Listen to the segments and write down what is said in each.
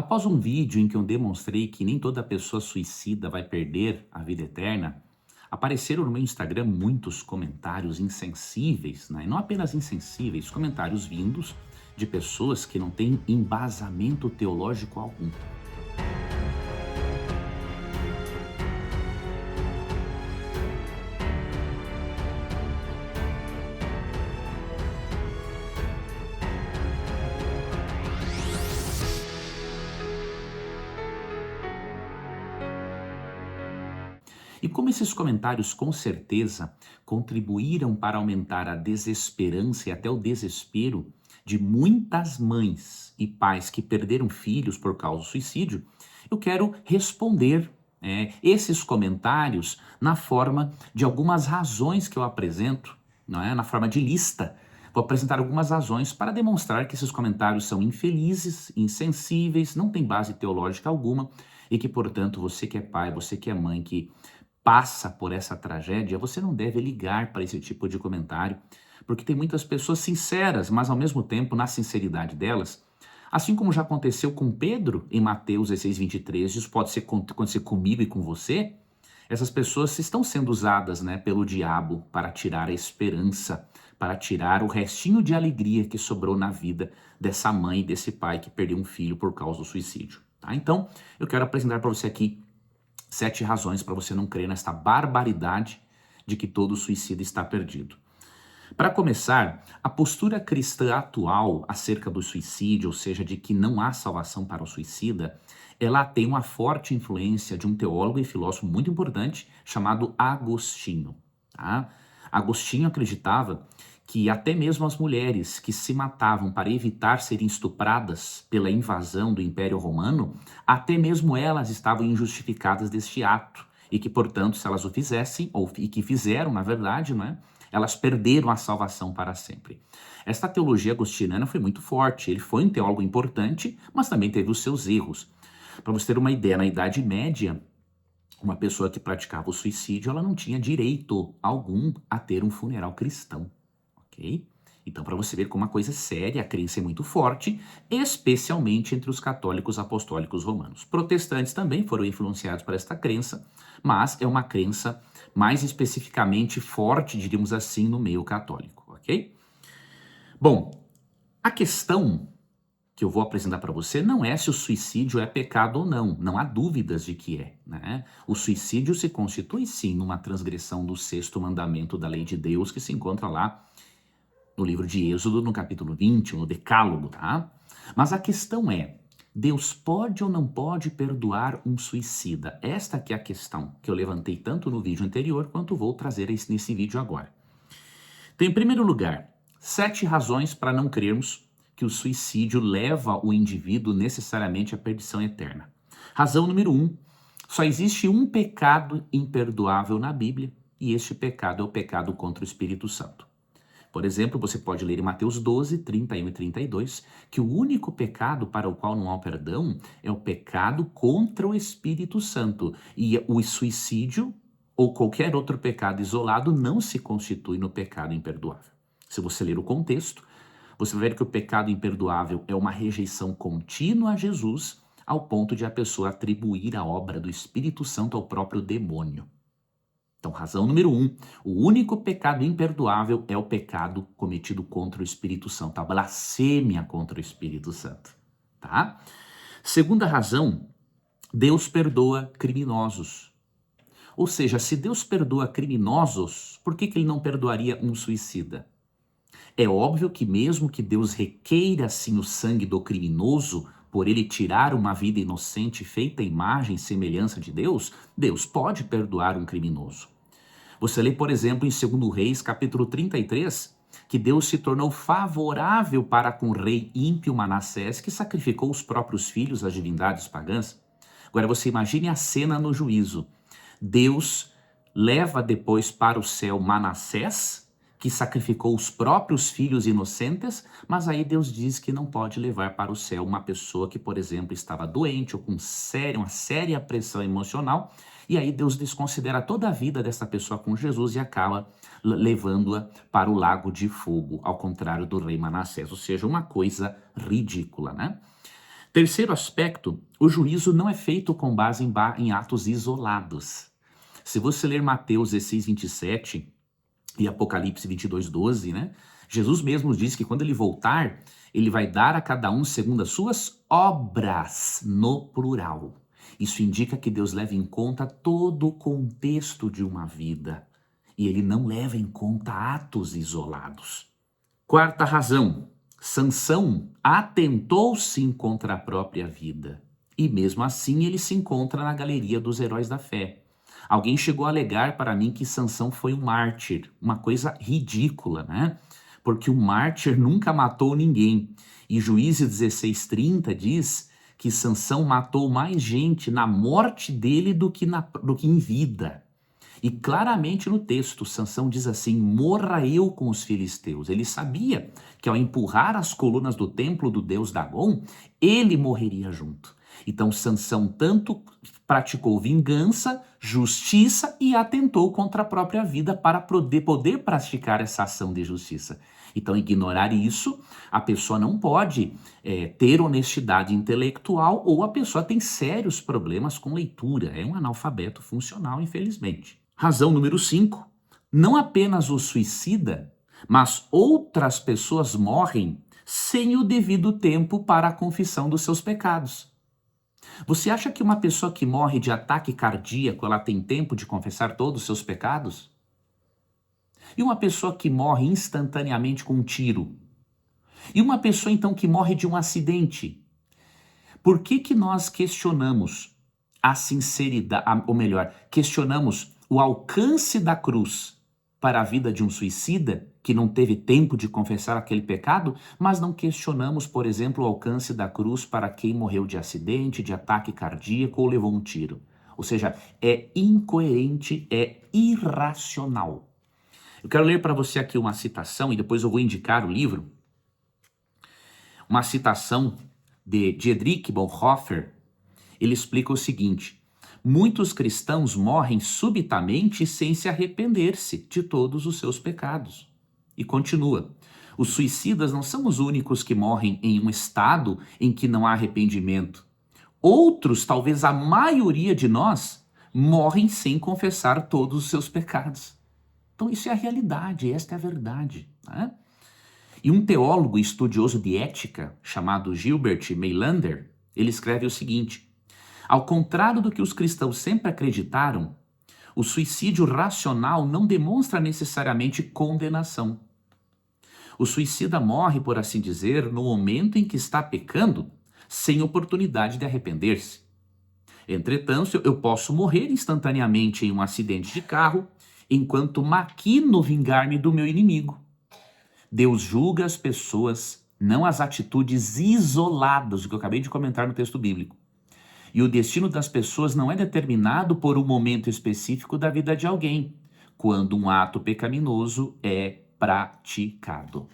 Após um vídeo em que eu demonstrei que nem toda pessoa suicida vai perder a vida eterna, apareceram no meu Instagram muitos comentários insensíveis, né? E não apenas insensíveis, comentários vindos de pessoas que não têm embasamento teológico algum. E como esses comentários com certeza contribuíram para aumentar a desesperança e até o desespero de muitas mães e pais que perderam filhos por causa do suicídio, eu quero responder esses comentários na forma de algumas razões que eu apresento, não é? Na forma de lista. Vou apresentar algumas razões para demonstrar que esses comentários são infelizes, insensíveis, não têm base teológica alguma e que, portanto, você que é pai, você que é mãe, que passa por essa tragédia, você não deve ligar para esse tipo de comentário, porque tem muitas pessoas sinceras, mas ao mesmo tempo, na sinceridade delas, assim como já aconteceu com Pedro em Mateus 16:23, isso pode acontecer comigo e com você, essas pessoas estão sendo usadas, né, pelo diabo para tirar a esperança, para tirar o restinho de alegria que sobrou na vida dessa mãe e desse pai que perdeu um filho por causa do suicídio. Tá? Então, eu quero apresentar para você aqui 7 razões para você não crer nesta barbaridade de que todo suicida está perdido. Para começar, a postura cristã atual acerca do suicídio, ou seja, de que não há salvação para o suicida, ela tem uma forte influência de um teólogo e filósofo muito importante chamado Agostinho. Tá? Agostinho acreditava que até mesmo as mulheres que se matavam para evitar serem estupradas pela invasão do Império Romano, até mesmo elas estavam injustificadas deste ato e que, portanto, se elas o fizessem, e que fizeram, na verdade, não é? Elas perderam a salvação para sempre. Esta teologia agostiniana foi muito forte, ele foi um teólogo importante, mas também teve os seus erros. Para você ter uma ideia, na Idade Média, uma pessoa que praticava o suicídio, ela não tinha direito algum a ter um funeral cristão. Ok? Então, para você ver como uma coisa séria, a crença é muito forte, especialmente entre os católicos apostólicos romanos. Protestantes também foram influenciados por esta crença, mas é uma crença mais especificamente forte, diríamos assim, no meio católico, ok? Bom, a questão que eu vou apresentar para você não é se o suicídio é pecado ou não, não há dúvidas de que é, né? O suicídio se constitui sim numa transgressão do 6º mandamento da lei de Deus que se encontra lá no livro de Êxodo, no capítulo 20, no Decálogo, tá? Mas a questão é, Deus pode ou não pode perdoar um suicida? Esta que é a questão que eu levantei tanto no vídeo anterior quanto vou trazer nesse vídeo agora. Então, em primeiro lugar, 7 razões para não crermos que o suicídio leva o indivíduo necessariamente à perdição eterna. Razão número 1, só existe um pecado imperdoável na Bíblia e este pecado é o pecado contra o Espírito Santo. Por exemplo, você pode ler em Mateus 12, 31 e 32, que o único pecado para o qual não há perdão é o pecado contra o Espírito Santo. E o suicídio ou qualquer outro pecado isolado não se constitui no pecado imperdoável. Se você ler o contexto, você vai ver que o pecado imperdoável é uma rejeição contínua a Jesus, ao ponto de a pessoa atribuir a obra do Espírito Santo ao próprio demônio. Então, razão número 1, o único pecado imperdoável é o pecado cometido contra o Espírito Santo, a blasfêmia contra o Espírito Santo, tá? Segunda razão, Deus perdoa criminosos. Ou seja, se Deus perdoa criminosos, por que ele não perdoaria um suicida? É óbvio que mesmo que Deus requeira assim o sangue do criminoso, por ele tirar uma vida inocente feita à imagem e semelhança de Deus, Deus pode perdoar um criminoso. Você lê, por exemplo, em 2 Reis, capítulo 33, que Deus se tornou favorável para com o rei ímpio Manassés, que sacrificou os próprios filhos às divindades pagãs. Agora você imagine a cena no juízo. Deus leva depois para o céu Manassés, que sacrificou os próprios filhos inocentes, mas aí Deus diz que não pode levar para o céu uma pessoa que, por exemplo, estava doente ou com uma séria pressão emocional, e aí Deus desconsidera toda a vida dessa pessoa com Jesus e acaba levando-a para o lago de fogo, ao contrário do rei Manassés, ou seja, uma coisa ridícula, né? Terceiro aspecto, o juízo não é feito com base em atos isolados. Se você ler Mateus 16, 27 e Apocalipse 22, 12, né? Jesus mesmo diz que quando ele voltar, ele vai dar a cada um segundo as suas obras, no plural. Isso indica que Deus leva em conta todo o contexto de uma vida e ele não leva em conta atos isolados. Quarta razão, Sansão atentou sim contra a própria vida e mesmo assim ele se encontra na galeria dos heróis da fé. Alguém chegou a alegar para mim que Sansão foi um mártir, uma coisa ridícula, né? Porque o mártir nunca matou ninguém. E Juízes 16:30 diz que Sansão matou mais gente na morte dele do que em vida. E claramente no texto, Sansão diz assim: morra eu com os filisteus. Ele sabia que ao empurrar as colunas do templo do deus Dagon, ele morreria junto. Então Sansão tanto praticou vingança, justiça e atentou contra a própria vida para poder praticar essa ação de justiça. Então ignorar isso, a pessoa não pode ter honestidade intelectual ou a pessoa tem sérios problemas com leitura. É um analfabeto funcional, infelizmente. Razão número 5. Não apenas o suicida, mas outras pessoas morrem sem o devido tempo para a confissão dos seus pecados. Você acha que uma pessoa que morre de ataque cardíaco, ela tem tempo de confessar todos os seus pecados? E uma pessoa que morre instantaneamente com um tiro? E uma pessoa então que morre de um acidente? Por que nós questionamos a sinceridade, ou melhor, questionamos o alcance da cruz para a vida de um suicida que não teve tempo de confessar aquele pecado, mas não questionamos, por exemplo, o alcance da cruz para quem morreu de acidente, de ataque cardíaco ou levou um tiro? Ou seja, é incoerente, é irracional. Eu quero ler para você aqui uma citação e depois eu vou indicar o livro. Uma citação de Dietrich Bonhoeffer. Ele explica o seguinte: muitos cristãos morrem subitamente sem se arrepender-se de todos os seus pecados. E continua: os suicidas não são os únicos que morrem em um estado em que não há arrependimento. Outros, talvez a maioria de nós, morrem sem confessar todos os seus pecados. Então isso é a realidade, esta é a verdade, né? E um teólogo e estudioso de ética, chamado Gilbert Meilander, ele escreve o seguinte: ao contrário do que os cristãos sempre acreditaram, o suicídio racional não demonstra necessariamente condenação. O suicida morre, por assim dizer, no momento em que está pecando, sem oportunidade de arrepender-se. Entretanto, eu posso morrer instantaneamente em um acidente de carro, enquanto maquino vingar-me do meu inimigo. Deus julga as pessoas, não as atitudes isoladas, o que eu acabei de comentar no texto bíblico. E o destino das pessoas não é determinado por um momento específico da vida de alguém, quando um ato pecaminoso é praticado.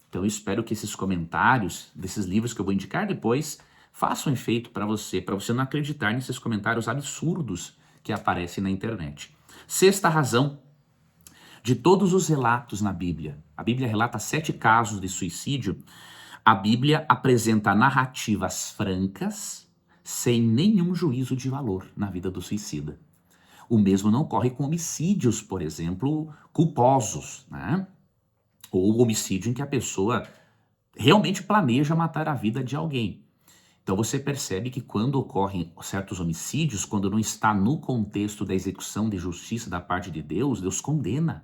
Então eu espero que esses comentários desses livros que eu vou indicar depois façam efeito para você não acreditar nesses comentários absurdos que aparecem na internet. Sexta razão, de todos os relatos na Bíblia, a Bíblia relata 7 casos de suicídio, a Bíblia apresenta narrativas francas, sem nenhum juízo de valor na vida do suicida. O mesmo não ocorre com homicídios, por exemplo, culposos, né? Ou homicídio em que a pessoa realmente planeja matar a vida de alguém. Então você percebe que quando ocorrem certos homicídios, quando não está no contexto da execução de justiça da parte de Deus, Deus condena.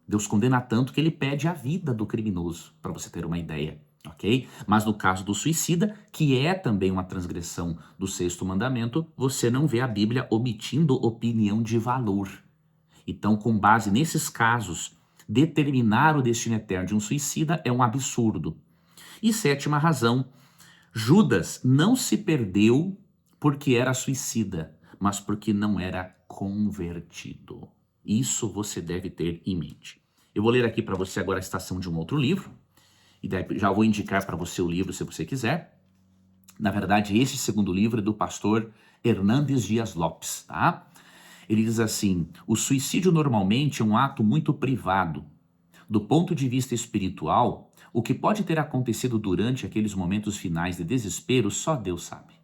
Deus condena tanto que ele pede a vida do criminoso, para você ter uma ideia, ok? Mas no caso do suicida, que é também uma transgressão do 6º mandamento, você não vê a Bíblia omitindo opinião de valor. Então, com base nesses casos, determinar o destino eterno de um suicida é um absurdo. E 7ª razão, Judas não se perdeu porque era suicida, mas porque não era convertido. Isso você deve ter em mente. Eu vou ler aqui para você agora a citação de um outro livro, e daí já vou indicar para você o livro se você quiser. Na verdade, esse 2º livro é do pastor Hernandes Dias Lopes, tá? Ele diz assim: o suicídio normalmente é um ato muito privado. Do ponto de vista espiritual, O que pode ter acontecido durante aqueles momentos finais de desespero, só Deus sabe.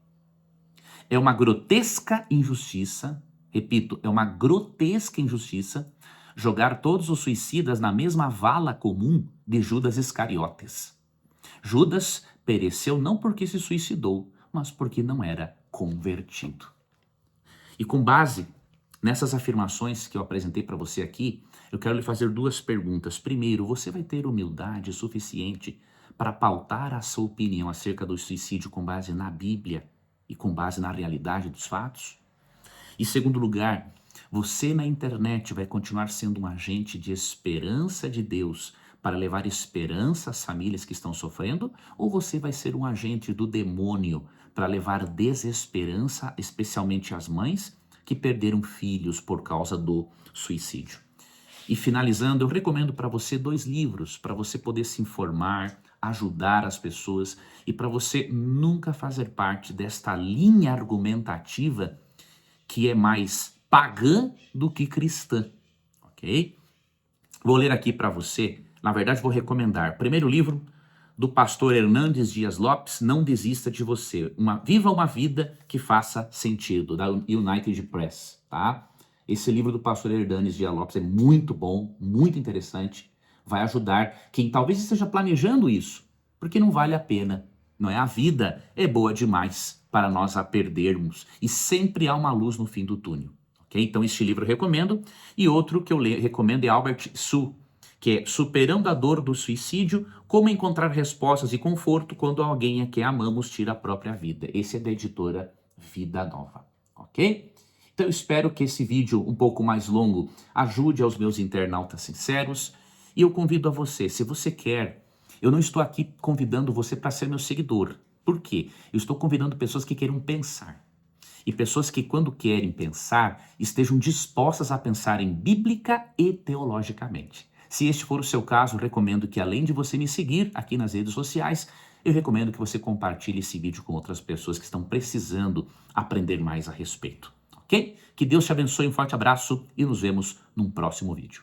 É uma grotesca injustiça, repito, é uma grotesca injustiça jogar todos os suicidas na mesma vala comum de Judas Iscariotes. Judas pereceu não porque se suicidou, mas porque não era convertido. E com base nessas afirmações que eu apresentei para você aqui, eu quero lhe fazer duas perguntas. Primeiro, você vai ter humildade suficiente para pautar a sua opinião acerca do suicídio com base na Bíblia e com base na realidade dos fatos? Em segundo lugar, você na internet vai continuar sendo um agente de esperança de Deus para levar esperança às famílias que estão sofrendo? Ou você vai ser um agente do demônio para levar desesperança, especialmente às mães que perderam filhos por causa do suicídio? E finalizando, eu recomendo para você 2 livros para você poder se informar, ajudar as pessoas e para você nunca fazer parte desta linha argumentativa que é mais pagã do que cristã, ok? Vou ler aqui para você, na verdade vou recomendar. Primeiro livro do pastor Hernandes Dias Lopes, Não Desista de Você. Viva uma vida que faça sentido, da United Press, tá? Esse livro do pastor Hernandes Dias Lopes é muito bom, muito interessante, vai ajudar quem talvez esteja planejando isso, porque não vale a pena, não é? A vida é boa demais para nós a perdermos e sempre há uma luz no fim do túnel, ok? Então este livro eu recomendo. E outro que eu recomendo é Albert Su, que é Superando a Dor do Suicídio, Como Encontrar Respostas e Conforto Quando Alguém a Quem Amamos Tira a Própria Vida. Esse é da editora Vida Nova, ok? Então eu espero que esse vídeo um pouco mais longo ajude aos meus internautas sinceros. E eu convido a você, se você quer, eu não estou aqui convidando você para ser meu seguidor. Por quê? Eu estou convidando pessoas que queiram pensar. E pessoas que, quando querem pensar, estejam dispostas a pensar em bíblica e teologicamente. Se este for o seu caso, recomendo que, além de você me seguir aqui nas redes sociais, eu recomendo que você compartilhe esse vídeo com outras pessoas que estão precisando aprender mais a respeito. Ok? Que Deus te abençoe, um forte abraço e nos vemos num próximo vídeo.